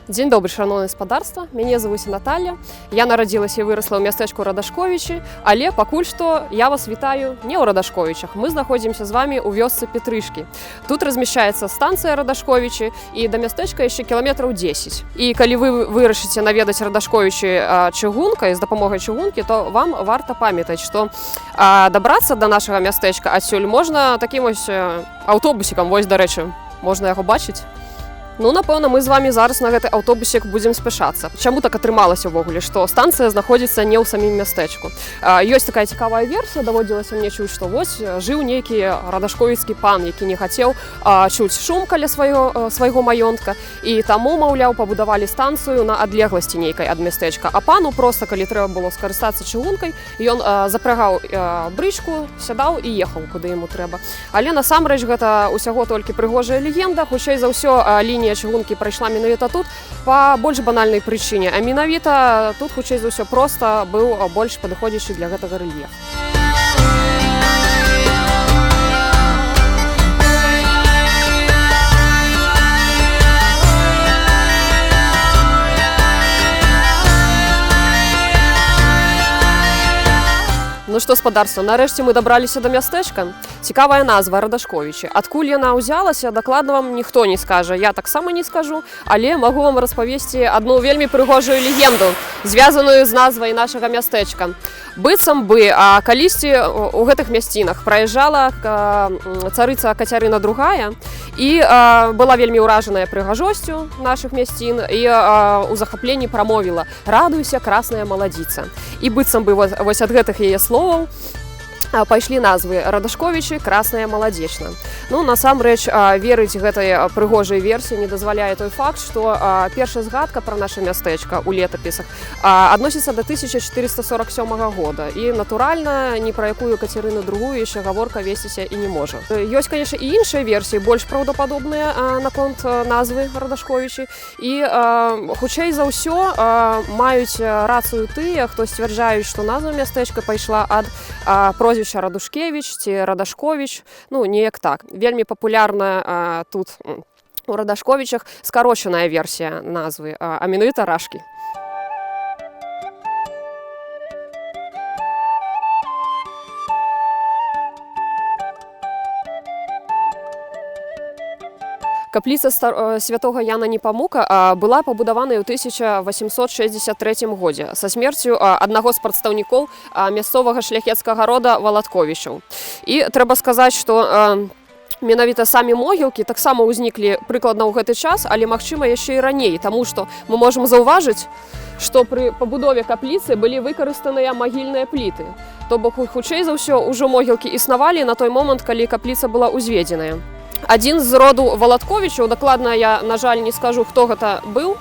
Дзень добры, шаноўнае гаспадарства. Мяне завуць Наталья. Я нарадзілася і вырасла ў мястэчку Радашковічы, але пакуль што я вас вітаю не ў Радашковічах. Мы знаходзімся з вами ў вёсцы Петрышкі. Тут размяшчаецца станцыя Радашковічы і да мястэчка яшчэ кіламетраў 10. І калі вы вырашыце наведаць Радашковічы чыгункай з дапамогай чыгункі, то вам варта памятаць, што дабрацца да нашага мястэчка адсюль можна такім вось аўтобусікам, вось, дарэчы, можна яго бачыць. Ну, напэўна, мы з вами зараз на гэты аўтобусік будзем спяшацца. Чаму так атрымалася ўвогуле, што станцыя знаходзіцца не ў самім мястэчку? Ёсць такая цікавая версія, даводзілася мне чуць, што вось жыў нейкі радашковіцкі пан, які не хацеў чуць шум каля свайго маёнтка, і таму, маўляў, пабудавалі станцыю на адлегласці нейкай ад мястэчка. А пану проста, калі трэба было скарыстацца чыгункай, ён запрягаў брычку, сядаў і ехаў, куды яму трэба. Але насамрэч гэта ўсяго толькі прыгожая легенда, хутчэй за ўсё лінія чыгункі прайшла менавіта тут па больш банальнай прычыне, а менавіта тут хутчэй за ўсё проста быў больш падыходзячы для гэтага рэльеф. Ну што, гаспадарства, нарэшце мы дабраліся да мястэчка. Цікавая назва Радашковічы. Адкуль яна ўзялася, дакладна вам ніхто не скажа. Я таксама не скажу, але магу вам распавесці адну вельмі прыгожую легенду, звязаную з назвай нашага мястэчка. Быццам бы, калісьці ў гэтых мясцінах праязджала царыца Кацярына II і была вельмі ўражаная прыгажосцю нашых мясцін і ў захапленні прамовіла: «Радуйся, красная маладзіца». І быццам бы вось ад гэтых яе словаў пайшлі назвы Радашковічы, красная маладзечна. Ну, насамрэч, верыць гэтай прыгожай версіі не дазваляе той факт, што першая згадка пра наша мястэчка ў летапісах адносіцца да 1447 года. І, натуральна, ні пра якую Кацярыну II яшчэ гаворка весціся і не можа. Ёсць, канешне, і іншыя версіі, больш праўдападобныя наконт назвы Радашковічы. І, хутчэй за ўсё, маюць рацыю тыя, хто сцвярджаюць, што назва мястэчка пайшла ад прозвішча Радушкевіч ці Радашковіч, ну, неяк так. Вельмі папулярная тут у Радашковічах скарочаная версія назвы, а менавіта Рашкі. Капліца святога Яна Непамука была пабудаваная ў 1863 годзе са смерцю аднаго з прадстаўнікоў мясцовага шляхецкага рода Валатковічаў. І трэба сказаць, што менавіта самі могілкі таксама ўзніклі прыкладна ў гэты час, але, магчыма, яшчэ і раней, таму што мы можам заўважыць, што пры пабудове капліцы былі выкарыстаныя магільныя пліты. То бок, хутчэй за ўсё, ужо могілкі існавалі на той момант, калі капліца была ўзведзеная. Адзін з роду Валатковічаў, дакладна я, на жаль, не скажу, хто гэта быў,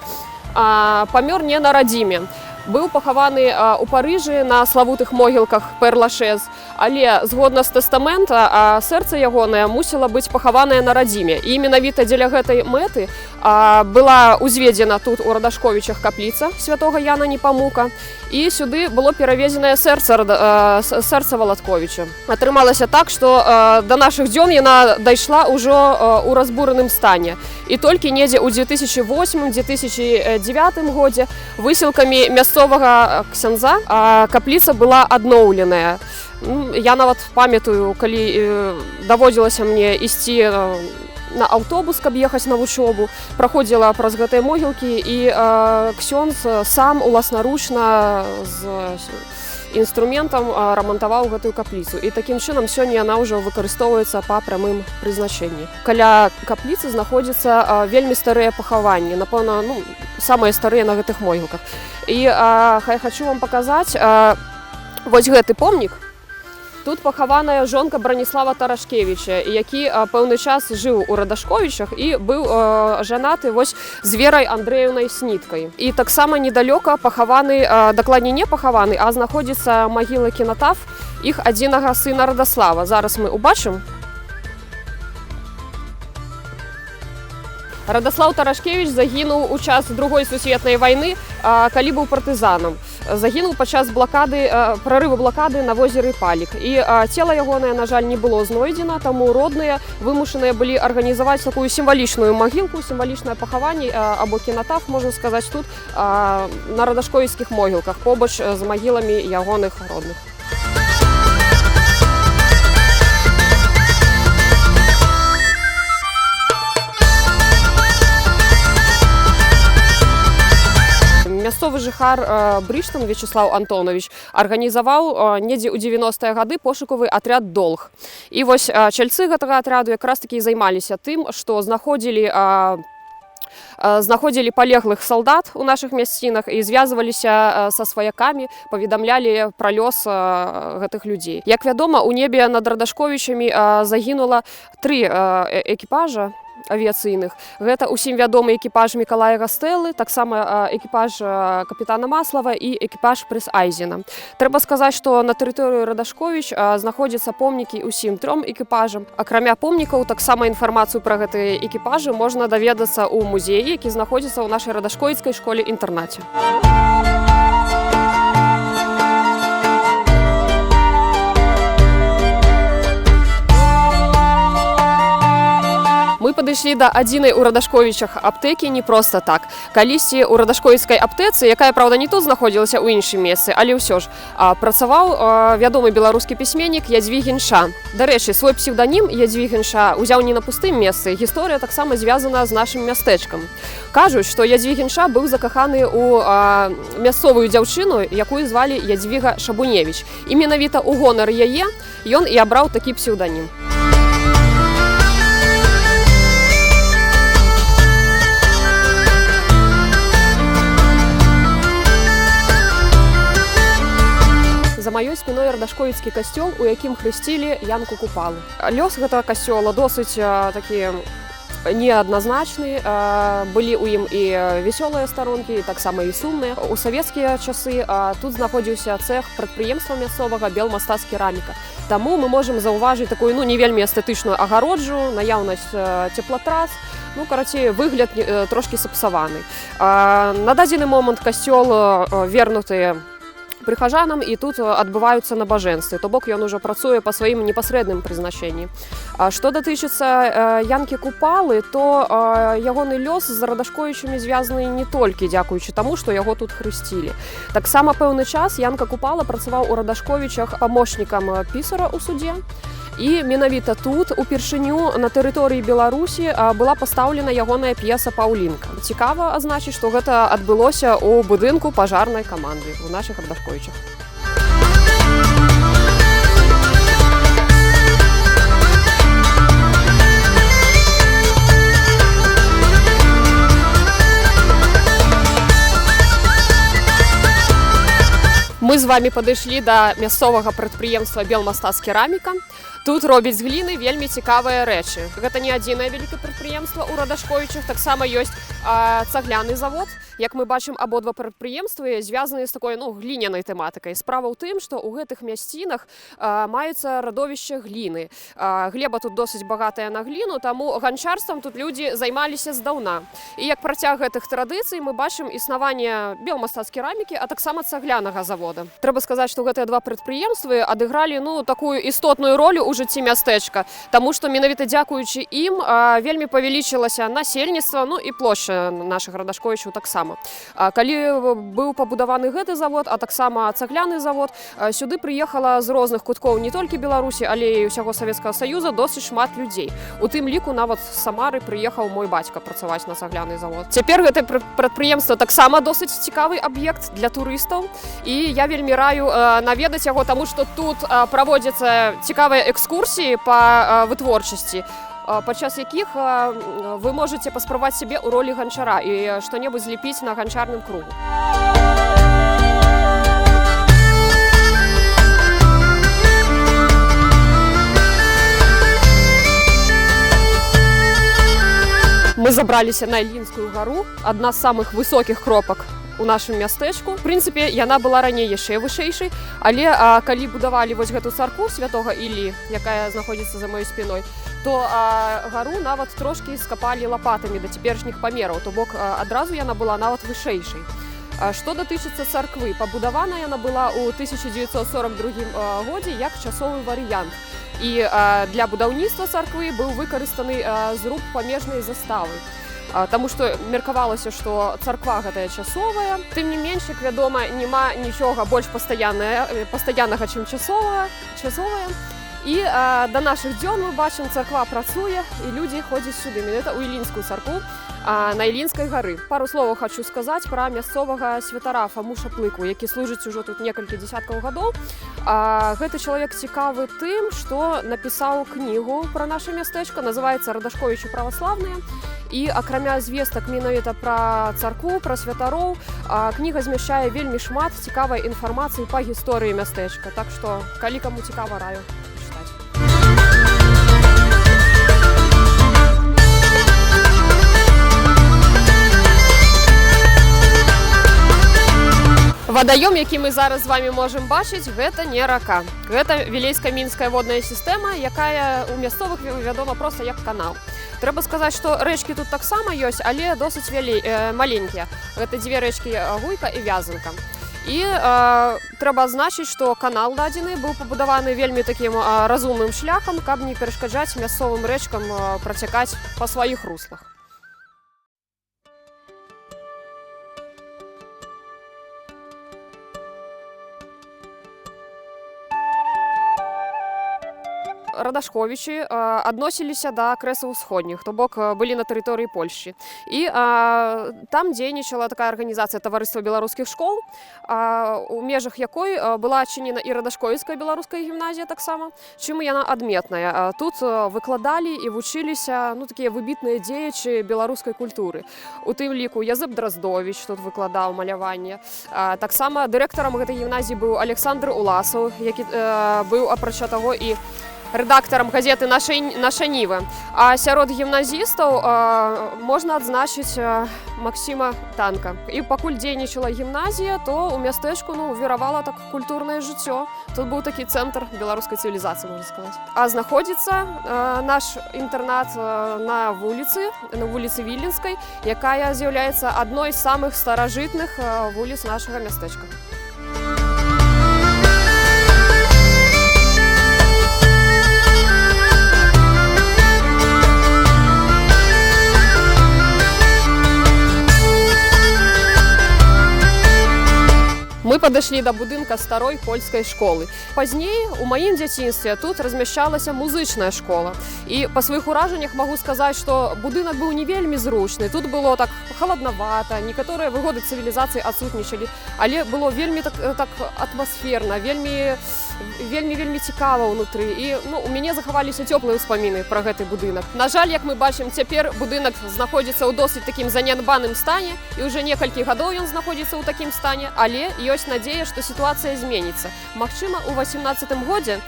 памёр не на радзіме. Быў пахаваны ў Парыжы на славутых могілках Пэр-Лашэз, але згодна з тэстамента сэрца ягонае мусіла быць пахаванае на радзіме. І менавіта дзеля гэтай мэты была ўзведзена тут у Радашковічах капліца святога Яна Непамука, і сюды было перавезенае сэрца Валатковіча. Атрымалася так, што да нашых дзён яна дайшла ўжо ў разбураным стане. І толькі недзе ў 2008-2009 годзе высілкамі мясцовага ксяндза капліца была адноўленая. Я нават памятаю, калі даводзілася мне ісці на аўтобус, каб ехаць на вучобу, праходзіла праз гэтыя могілкі, і ксёндз сам уласнаручна з інструментам рамантаваў гэтую капліцу. І такім чынам сёння яна ўжо выкарыстоўваецца па прамым прызначэнні. Каля капліцы знаходзяцца вельмі старыя пахаванні, напэўна, самыя старыя на гэтых могілках. І хачу вам паказаць вось гэты помнік. Тут пахаваная жонка Браніслава Тарашкевіча, які пэўны час жыў у Радашковічах і быў жанаты вось з Верай Андрэеўнай Сніткай. І таксама недалёка пахаваны, дакладней не пахаваны, а знаходзіцца магіла кінатаф іх адзінага сына Радаслава. Зараз мы ўбачым. Радаслаў Тарашкевіч загінуў у час Другой сусветнай вайны, калі быў партызанам. Загінуў падчас прарыву блакады на возеры Палік. І цела ягонае, на жаль, не было знойдзена, таму родныя вымушаныя былі арганізаваць такую сімвалічную магілку, сімвалічнае пахаванне або кінатаф, можна сказаць, тут на радашковіцкіх могілках, побач з магіламі ягоных родных. Мясцовы жыхар Брыштан Вячеслав Антонович арганізаваў недзе ў 90-е гады пошукавы атряд «Долг». І вось чальцы гэтага атряду якраз такі займаліся тым, што знаходзілі палеглых салдат у нашых мясцінах і звязваліся са сваякамі, паведамлялі пра лёс гэтых людзей. Як вядома, у небе над Радашковічамі загінула 3 экіпажа авіяцыйных. Гэта ўсім вядомы экіпаж Мікалая Гастэлы, таксама экіпаж капітана Маслава і экіпаж Прэс-Айзена. Трэба сказаць, што на тэрыторыі Радашковіч знаходзяцца помнікі ўсім 3 экіпажам. Акрамя помнікаў, таксама інфармацыю пра гэтыя экіпажы можна даведацца ў музеі, які знаходзіцца ў нашай радашковіцкай школе-інтэрнаце. Мы падышлі да адзінай у Радашковічах аптэкі не проста так. Калісьці ў радашковіцкай аптэцы, якая, праўда, не тут знаходзілася ў іншым месцы, але ўсё ж працаваў вядомы беларускі пісьменнік Ядзвігін Ша. Дарэчы, свой псеўданім Ядзвігін Ша узяў не на пустым месцы. Гісторыя таксама звязана з нашым мястэчкам. Кажуць, што Ядзвігін Ша быў закаханы ў мясцовую дзяўчыну, якую звалі Ядзвіга Шабуневіч. І менавіта ў гонар яе ён і абраў такі псеўданім. За маёй спіной радашковіцкі касцёл, у якім хрысцілі Янку Купалу. Лёс гэтага касцёла досыць такі неадназначны. Былі ў ім і весёлыя старонкі, і таксама і сумныя. У савецкія часы тут знаходзіўся цэх прадпрыемства мясцовага «Белмастацкераміка». Таму мы можам заўважыць такую не вельмі эстэтычную агароджу, наяўнасць цеплатрас. Карацей, выгляд трошкі сапсаваны. На дадзены момант касцёл вернуты прыхажанам, і тут адбываюцца набажэнствы, то бок ён ужо працуе па сваім непасрэдным прызначэнні. Што датычыцца Янкі Купалы, то ягоны лёс з Радашковічамі звязаны не толькі дзякуючы таму, што яго тут хрысцілі. Таксама пэўны час Янка Купала працаваў у Радашковічах памочнікам пісара ў судзе. І менавіта тут, упершыню на тэрыторыі Беларусі, была пастаўлена ягоная п'еса «Паўлінка». Цікава адзначыць, што гэта адбылося ў будынку пажарнай каманды ў нашых Радашковічах. Мы з вами падышлі да мясцовага прадпрыемства «Белмастацкераміка». Тут робяць з гліны вельмі цікавыя рэчы. Гэта не адзінае вялікае прадпрыемства ў Радашковічах, таксама ёсць цагляны завод. Як мы бачым, абодва прадпрыемствы звязаны з такой глінянай тэматыкай. Справа ў тым, што ў гэтых мясцінах маюцца радовішча гліны. Глеба тут досыць багатая на гліну, таму ганчарствам тут людзі займаліся здаўна. І як працяг гэтых традыцый мы бачым існаванне «Белмастацкерамікі», а таксама цаглянага завода. Трэба сказаць, што гэтыя два прадпрыемствы адыгралі такую істотную ролю ў жыцці мястэчка, таму што менавіта дзякуючы ім вельмі павялічылася насельніцтва, і плошча нашых Радашковічаў таксама. Калі быў пабудаваны гэты завод, а таксама цагляны завод, сюды прыехала з розных куткоў не толькі Беларусі, але і ўсяго Савецкага Саюза досыць шмат людзей. У тым ліку нават з Самары прыехаў мой бацька працаваць на цагляны завод. Цяпер гэта прадпрыемства таксама досыць цікавы аб'ект для турыстаў, і я вельмі раю наведаць яго, таму што тут праводзяцца цікавыя экскурсіі па вытворчасці, падчас якіх вы можаце паспрабаваць сябе ў ролі ганчара і што-небудзь злепіць на ганчарным кругу. Мы забраліся на Ілінскую гару, адна з самых высокіх кропак у нашым мястэчку. В прынцыпе, яна была раней яшчэ вышэйшай, але калі будавалі вось гэту царкву святога Іллі, якая знаходзіцца за маёй спіной, то гару нават трошкі скапалі лапатамі да цяперашніх памераў, то бок адразу яна была нават вышэйшай. Што датычыцца царквы, пабудавана яна была ў 1942 годзе як часовы варыянт. І для будаўніцтва царквы быў выкарыстаны зруб памежнай заставы. Таму што меркавалася, што царква гэтая часовая. Тым не менш, як вядома, няма нічога больш пастаяннага, чым часовая. І да нашых дзён мы бачым, царква працуе, і людзі ходзяць сюды. Менавіта ў Ілінскую царкву на Ілінскай гары. Пару словаў хочу сказаць пра мясцовага святара Фаму Шаплыку, які служыць ужо тут некалькі дзесяткаў гадоў. Гэты чалавек цікавы тым, што напісаў кнігу пра наша мястэчка, называецца «Радашковічы праваслаўныя». І акрамя звестак менавіта пра царкву, пра святароў, кніга змяшчае вельмі шмат цікавай інфармацыі па гісторыі мястэчка. Так што, калі каму цікава, раю чытаць. Вадаём, які мы зараз з вами можам бачыць, гэта не рака. Гэта Вілейска-Мінская водная сістэма, якая ў мясцовых вядома проста як канал. Трэба сказаць, што рэчкі тут таксама ёсць, але досыць маленькія. Гэта дзве рэчкі Гуйка і Вязанка. І трэба адзначыць, што канал дадзены быў пабудаваны вельмі такім разумным шляхам, каб не перашкаджаць мясцовым рэчкам працякаць па сваіх руслах. Радашковічы адносіліся да крэсаў усходніх, то бок былі на тэрыторыі Польшчы. І там дзейнічала такая арганізацыя таварыства беларускіх школ, у межах якой была адчынена і Радашковіцкая беларуская гімназія таксама, чым яна адметная. Тут выкладалі і вучыліся такія выбітныя дзеячы беларускай культуры. У тым ліку Язэп Драздовіч тут выкладаў маляванне. Таксама дырэктарам гэтай гімназіі быў Александр Уласаў, які быў, апрача таго, і рэдактарам газеты «Наша Ніва». А сярод гімназістаў можна адзначыць Максіма Танка. І пакуль дзейнічала гімназія, то ў мястэчку віравала так культурнае жыццё. Тут быў такі цэнтр беларускай цывілізацыі, можна сказаць. А знаходзіцца наш інтэрнат на вуліцы Віленскай, якая з'яўляецца адной з самых старажытных вуліц нашага мястэчка. Мы падышлі да будынка старой польскай школы. Пазней, у маім дзяцінстве, тут размяшчалася музычная школа. І па сваіх уражаннях магу сказаць, што будынак быў не вельмі зручны. Тут было так халаднавата, некаторыя выгоды цывілізацыі адсутнічалі, але было вельмі так атмасферна, вельмі цікава ўнутры. І у мяне захаваліся цёплыя ўспаміны пра гэты будынак. На жаль, як мы бачым, цяпер будынак знаходзіцца ў досыць такім занядбаным стане, і ўжо некалькі гадоў ён знаходзіцца ў такім стане, але ёсць надзея, што сітуацыя зменіцца. Магчыма, у 18-м годзе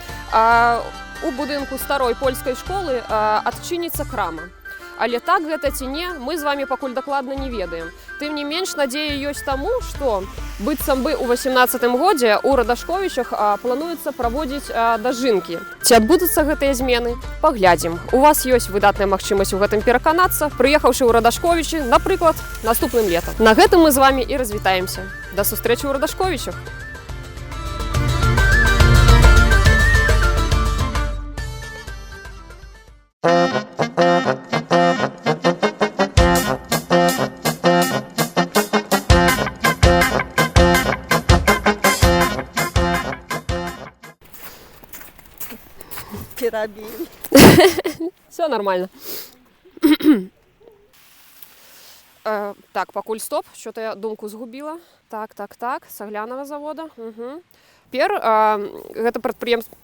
у будынку старой польскай школы адчыніцца крама. Але так гэта ці не, мы з вами пакуль дакладна не ведаем. Тым не менш, надзея ёсць таму, што быццам бы ў 18-м годзе ў Радашковічах плануецца праводзіць дажынкі. Ці адбудуцца гэтыя змены? Паглядзім. У вас ёсць выдатная магчымасць у гэтым пераканацца, прыехаўшы ў Радашковічы, напрыклад, наступным летам. На гэтым мы з вами і развітаемся. Да сустрэчы ў Радашковічах! Все нормально. Так, пакуль стоп, что-то я думку згубіла. Так, Саглянага завода. Цяпер гэта прадпрыемства.